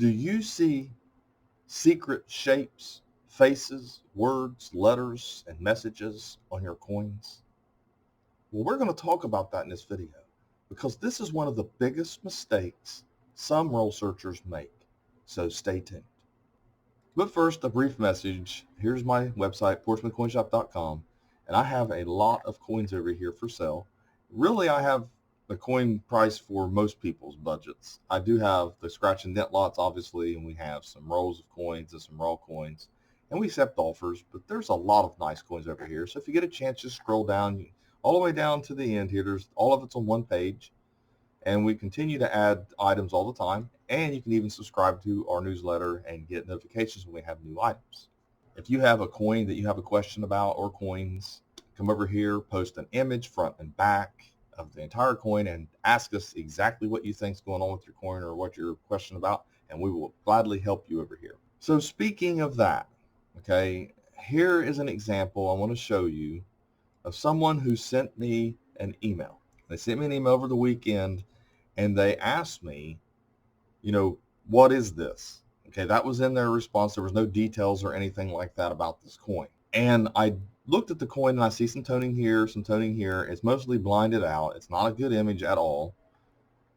Do you see secret shapes, faces, words, letters, and messages on your coins? Well, we're going to talk about that in this video because this is one of the biggest mistakes some roll searchers make. So stay tuned. But first, a brief message. Here's my website, portsmouthcoinshop.com, and I have a lot of coins over here for sale. Really, I have the coin price for most people's budgets. I do have the scratch and dent lots, obviously, and we have some rolls of coins and some raw coins, and we accept offers, but there's a lot of nice coins over here. So if you get a chance, just scroll down all the way down to the end here. There's all of it's on one page, and we continue to add items all the time, and you can even subscribe to our newsletter and get notifications when we have new items. If you have a coin that you have a question about or coins, come over here, post an image front and back of the entire coin and ask us exactly what you think is going on with your coin or what you're questioning about, and we will gladly help you over here. So speaking of that, okay, here is an example I want to show you of someone who sent me an email. They sent me an email over the weekend and they asked me, what is this? Okay, that was in their response. There was no details or anything like that about this coin. And I looked at the coin and I see some toning here, some toning here. It's mostly blinded out. It's not a good image at all.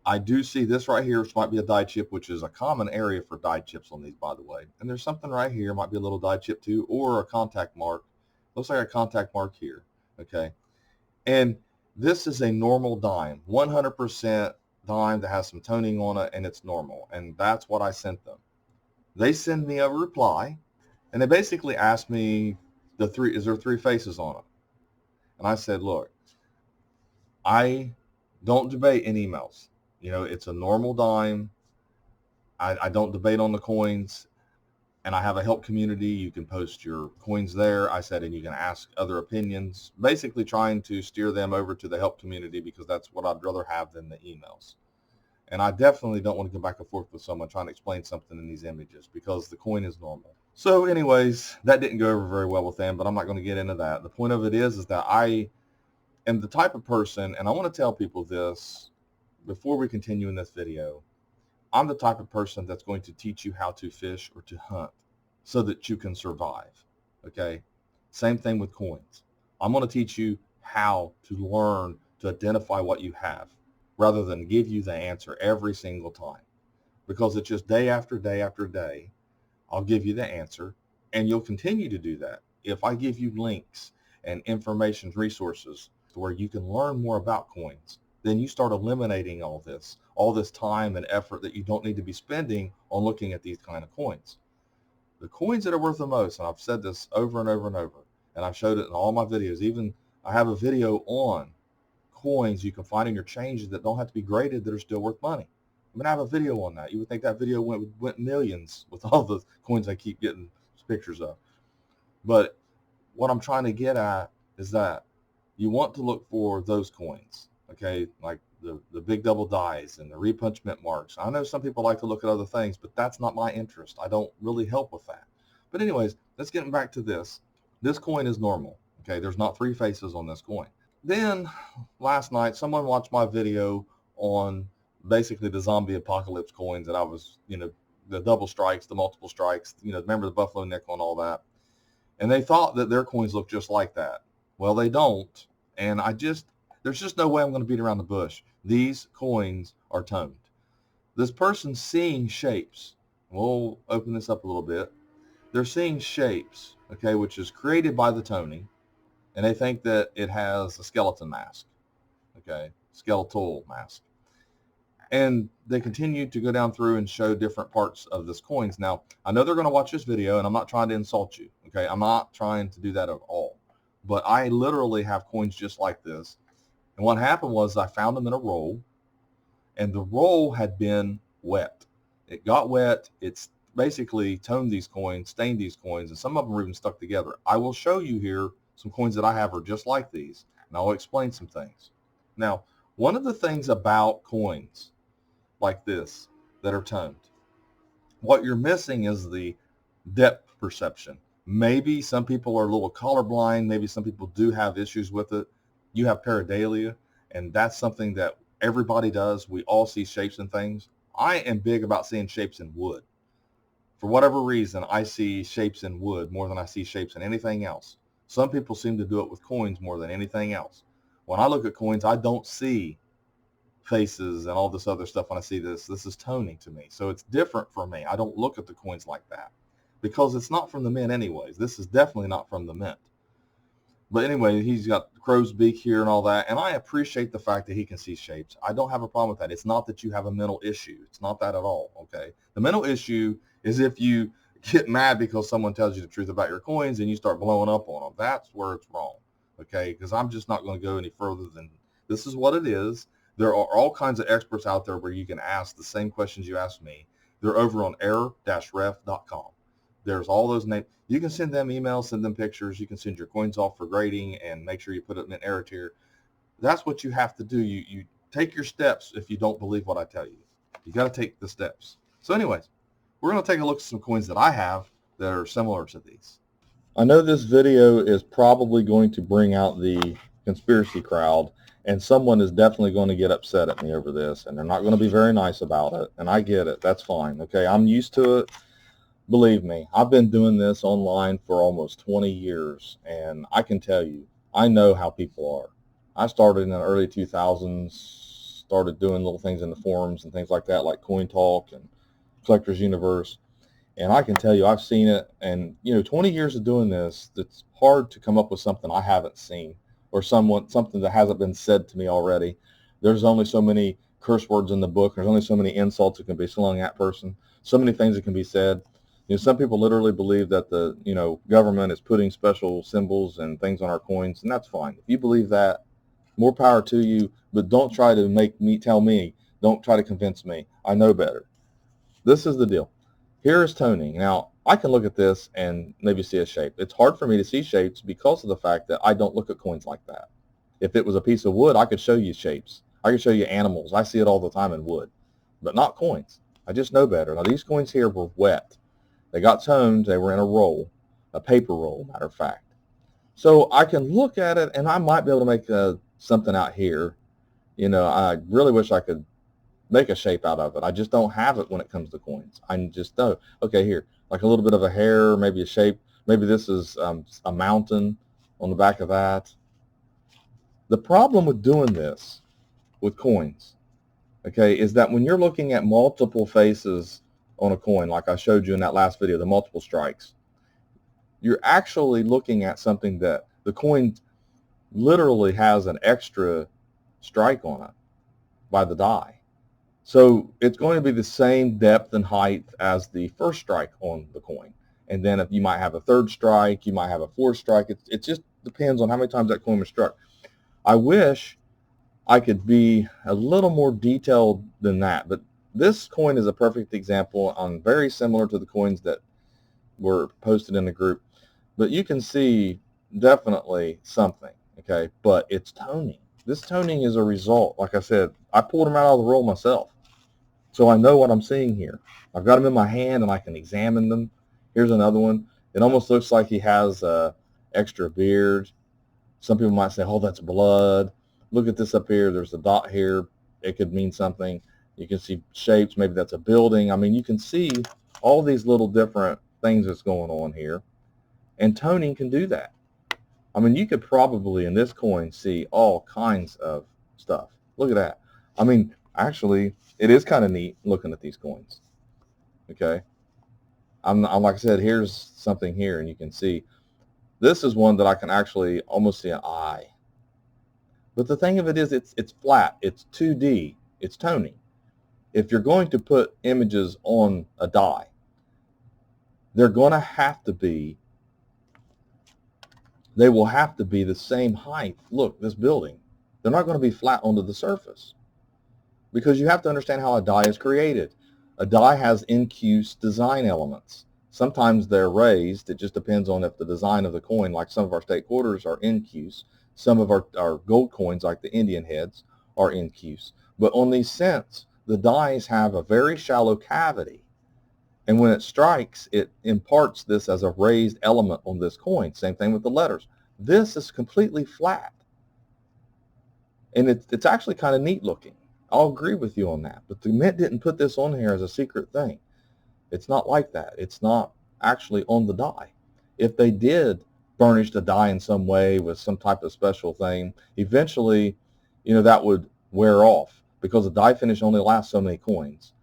I do see this right here, which might be a die chip, which is a common area for die chips on these, by the way. And there's something right here, might be a little die chip too, or a contact mark. Looks like a contact mark here, okay? And this is a normal dime, 100% dime that has some toning on it, and it's normal. And that's what I sent them. They send me a reply, and they basically asked me, is there three faces on it? And I said, look, I don't debate in emails. It's a normal dime. I don't debate on the coins, and I have a help community. You can post your coins there. I said, and you can ask other opinions, basically trying to steer them over to the help community because that's what I'd rather have than the emails. And I definitely don't want to go back and forth with someone trying to explain something in these images because the coin is normal. So anyways, that didn't go over very well with them, but I'm not going to get into that. The point of it is that I am the type of person, and I want to tell people this before we continue in this video, I'm the type of person that's going to teach you how to fish or to hunt so that you can survive, okay? Same thing with coins. I'm going to teach you how to learn to identify what you have rather than give you the answer every single time, because it's just day after day after day. I'll give you the answer, and you'll continue to do that. If I give you links and information, resources where you can learn more about coins, then you start eliminating all this time and effort that you don't need to be spending on looking at these kind of coins. The coins that are worth the most, and I've said this over and over and over, and I've showed it in all my videos. Even I have a video on coins you can find in your changes that don't have to be graded that are still worth money. I'm going to have a video on that. You would think that video went millions with all the coins I keep getting pictures of. But what I'm trying to get at is that you want to look for those coins, okay, like the big double dies and the repunchment marks. I know some people like to look at other things, but that's not my interest. I don't really help with that. But anyways, let's get back to this. This coin is normal, okay? There's not three faces on this coin. Then last night, someone watched my video on basically the zombie apocalypse coins that I was, the double strikes, the multiple strikes, remember the buffalo nickel and all that. And they thought that their coins look just like that. Well, they don't. And there's just no way I'm going to beat around the bush. These coins are toned. This person's seeing shapes. We'll open this up a little bit. They're seeing shapes, okay, which is created by the toning. And they think that it has a skeleton mask, okay, skeletal mask. And they continue to go down through and show different parts of this coins. Now, I know they're going to watch this video, and I'm not trying to insult you, okay? I'm not trying to do that at all. But I literally have coins just like this. And what happened was I found them in a roll, and the roll had been wet. It got wet. It's basically toned these coins, stained these coins, and some of them are even stuck together. I will show you here some coins that I have are just like these, and I'll explain some things. Now, one of the things about coins like this that are toned, what you're missing is the depth perception. Maybe some people are a little colorblind. Maybe some people do have issues with it. You have pareidolia, and that's something that everybody does. We all see shapes and things. I am big about seeing shapes in wood. For whatever reason, I see shapes in wood more than I see shapes in anything else. Some people seem to do it with coins more than anything else. When I look at coins, I don't see faces and all this other stuff. When I see this is toning to me. So it's different for me. I don't look at the coins like that because it's not from the mint anyways. This is definitely not from the mint. But anyway, he's got crow's beak here and all that. And I appreciate the fact that he can see shapes. I don't have a problem with that. It's not that you have a mental issue. It's not that at all, okay? The mental issue is if you get mad because someone tells you the truth about your coins and you start blowing up on them. That's where it's wrong, okay? Because I'm just not going to go any further than this is what it is. There are all kinds of experts out there where you can ask the same questions you asked me. They're over on error-ref.com. There's all those names. You can send them emails, send them pictures. You can send your coins off for grading and make sure you put it in an error tier. That's what you have to do. You take your steps if you don't believe what I tell you. You got to take the steps. So anyways, we're going to take a look at some coins that I have that are similar to these. I know this video is probably going to bring out the conspiracy crowd, and someone is definitely going to get upset at me over this, and they're not going to be very nice about it, and I get it. That's fine. Okay, I'm used to it. Believe me, I've been doing this online for almost 20 years, and I can tell you, I know how people are. I started in the early 2000s, started doing little things in the forums and things like that, like Coin Talk and Collectors Universe, and I can tell you, I've seen it, and 20 years of doing this, it's hard to come up with something I haven't seen or something that hasn't been said to me already. There's only so many curse words in the book. There's only so many insults that can be slung at person, so many things that can be said. Some people literally believe that the government is putting special symbols and things on our coins, and that's fine. If you believe that, more power to you, but don't try to tell me, don't try to convince me. I know better. This is the deal. Here is toning. Now, I can look at this and maybe see a shape. It's hard for me to see shapes because of the fact that I don't look at coins like that. If it was a piece of wood, I could show you shapes. I could show you animals. I see it all the time in wood, but not coins. I just know better. Now, these coins here were wet. They got toned. They were in a roll, a paper roll, matter of fact. So I can look at it, and I might be able to make something out here. I really wish I could make a shape out of it. I just don't have it when it comes to coins. I just know. Okay, here, like a little bit of a hair, maybe a shape. Maybe this is a mountain on the back of that. The problem with doing this with coins, okay, is that when you're looking at multiple faces on a coin, like I showed you in that last video, the multiple strikes, you're actually looking at something that the coin literally has an extra strike on it by the die. So it's going to be the same depth and height as the first strike on the coin. And then if you might have a third strike, you might have a fourth strike. It just depends on how many times that coin was struck. I wish I could be a little more detailed than that, but this coin is a perfect example on very similar to the coins that were posted in the group. But you can see definitely something, okay? But it's toning. This toning is a result. Like I said, I pulled them out of the roll myself. So I know what I'm seeing here. I've got them in my hand and I can examine them. Here's another one. It almost looks like he has extra beard. Some people might say, oh, that's blood. Look at this up here. There's a dot here. It could mean something. You can see shapes. Maybe that's a building. I mean, you can see all these little different things that's going on here. And toning can do that. I mean, you could probably in this coin see all kinds of stuff. Look at that. I mean, actually, it is kind of neat looking at these coins. Okay. I'm like I said, here's something here, and you can see this is one that I can actually almost see an eye. But the thing of it is, it's flat. It's 2D. It's toning. If you're going to put images on a die, they're going to have to be, they will have to be the same height. Look, this building. They're not going to be flat onto the surface because you have to understand how a die is created. A die has incuse design elements. Sometimes they're raised. It just depends on if the design of the coin, like some of our state quarters are incuse. Some of our gold coins, like the Indian heads, are incuse. But on these cents, the dies have a very shallow cavity. And when it strikes, it imparts this as a raised element on this coin. Same thing with the letters. This is completely flat. And it's actually kind of neat looking. I'll agree with you on that. But the Mint didn't put this on here as a secret thing. It's not like that. It's not actually on the die. If they did burnish the die in some way with some type of special thing, eventually, that would wear off because the die finish only lasts so many coins.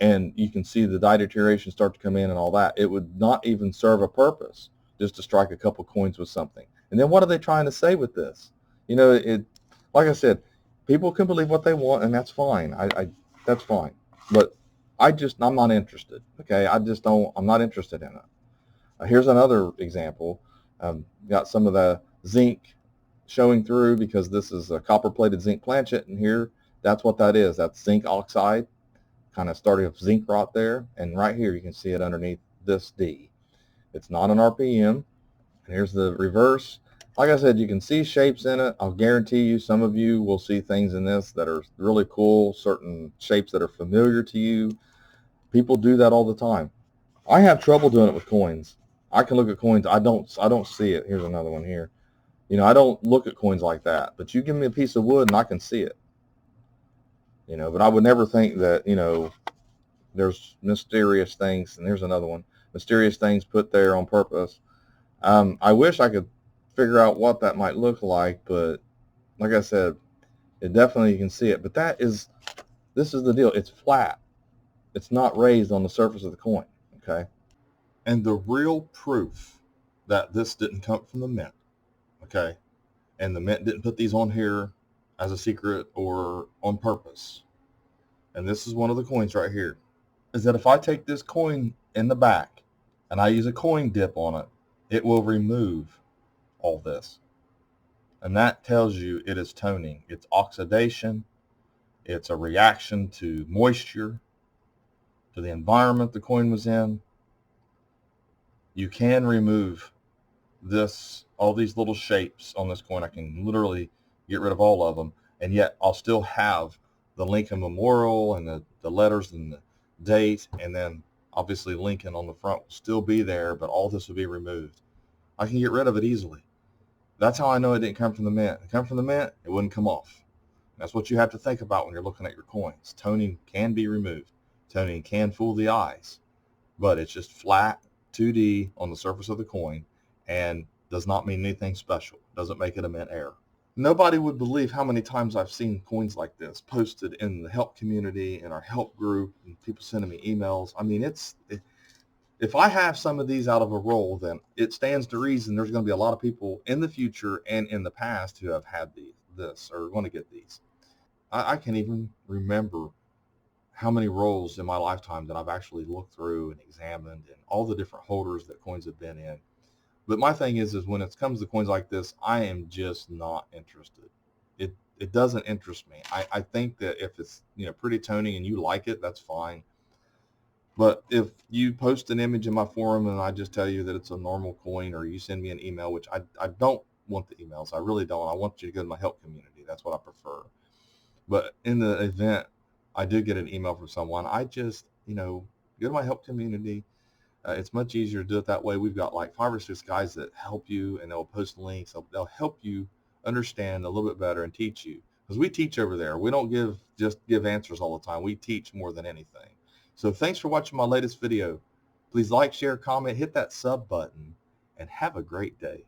And you can see the die deterioration start to come in and all that. It would not even serve a purpose just to strike a couple coins with something. And then what are they trying to say with this? Like I said, people can believe what they want, and that's fine. That's fine. But I'm not interested. Okay, I'm not interested in it. Here's another example. Got some of the zinc showing through because this is a copper-plated zinc planchet, and here, that's what that is. That's zinc oxide, kind of starting with zinc rot there, and right here you can see it underneath this D. It's not an RPM. And here's the reverse. Like I said, you can see shapes in it. I'll guarantee you some of you will see things in this that are really cool, certain shapes that are familiar to you. People do that all the time. I have trouble doing it with coins. I can look at coins. I don't see it. Here's another one here. I don't look at coins like that. But you give me a piece of wood and I can see it. But I would never think that, there's mysterious things. And here's another one. Mysterious things put there on purpose. I wish I could figure out what that might look like, but like I said, it definitely, you can see it. But this is the deal. It's flat. It's not raised on the surface of the coin. Okay. And the real proof that this didn't come from the mint, okay, and the mint didn't put these on here as a secret or on purpose, and this is one of the coins right here, is that if I take this coin in the back and I use a coin dip on it, it will remove all this. And that tells you it is toning. It's oxidation. It's a reaction to moisture, to the environment the coin was in. You can remove all these little shapes on this coin. I can literally get rid of all of them, and yet I'll still have the Lincoln Memorial and the letters and the date, and then obviously Lincoln on the front will still be there, but all this will be removed. I can get rid of it easily. That's how I know it didn't come from the mint. If it come from the mint, it wouldn't come off. That's what you have to think about when you're looking at your coins. Toning can be removed. Toning can fool the eyes, but it's just flat 2D on the surface of the coin and does not mean anything special. Doesn't make it a mint error. Nobody would believe how many times I've seen coins like this posted in the help community, in our help group, and people sending me emails. I mean, if I have some of these out of a roll, then it stands to reason there's going to be a lot of people in the future and in the past who have had this or want to get these. I can't even remember how many rolls in my lifetime that I've actually looked through and examined and all the different holders that coins have been in. But my thing is when it comes to coins like this, I am just not interested. It doesn't interest me. I think that if it's pretty toning and you like it, that's fine. But if you post an image in my forum and I just tell you that it's a normal coin, or you send me an email, which I don't want the emails. I really don't. I want you to go to my help community. That's what I prefer. But in the event I do get an email from someone, I just, go to my help community. It's much easier to do it that way. We've got like 5 or 6 guys that help you, and they'll post links. They'll help you understand a little bit better and teach you. Because we teach over there. We don't just give answers all the time. We teach more than anything. So thanks for watching my latest video. Please like, share, comment, hit that sub button, and have a great day.